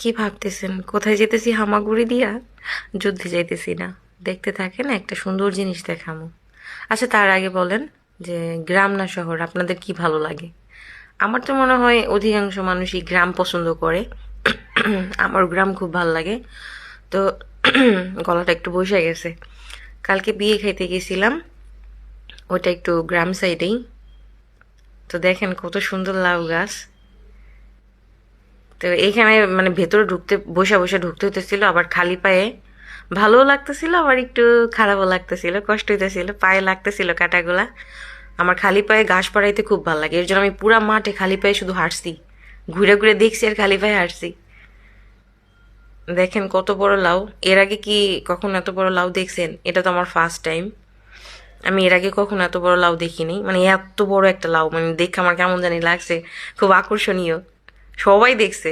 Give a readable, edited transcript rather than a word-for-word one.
কি ভাবতেছেন? কোথায় যেতেছি হামাগুড়ি দিয়া? যুদ্ধে যাইতেছি না। দেখতে থাকেন, একটা সুন্দর জিনিস দেখামু। আচ্ছা, তার আগে বলেন যে গ্রাম না শহর আপনাদের কি ভালো লাগে? আমার তো মনে হয় অধিকাংশ মানুষই গ্রাম পছন্দ করে। আমার গ্রাম খুব ভালো লাগে। তো গলাটা একটু বসে গেছে। কালকে বিয়ে খাইতে গেছিলাম, ওটা একটু গ্রাম সাইডেই। তো দেখেন কত সুন্দর লাউ গাছ। তো এইখানে মানে ভেতরে ঢুকতে বসে বসে ঢুকতে হইতেছিল, আবার খালি পায়ে। ভালোও লাগতেছিল, আবার একটু খারাপও লাগতেছিল, কষ্ট হইতেছিল, পায়ে লাগতেছিল কাঁটাগুলা। আমার খালি পায়ে ঘাস পাড়াইতে খুব ভালো লাগে, এর জন্য আমি পুরা মাঠে খালি পায়ে শুধু হাঁটছি, ঘুরে ঘুরে দেখছি আর খালি পায়ে হাঁটছি। দেখেন কত বড় লাউ। এর আগে কি কখনো এত বড় লাউ দেখছেন? এটা তো আমার ফার্স্ট টাইম। আমি এর আগে কখনো এত বড় লাউ দেখিনি, মানে এত বড় একটা লাউ, মানে দেখে আমার কেমন জানি লাগছে, খুব আকর্ষণীয়। সবাই দেখছে,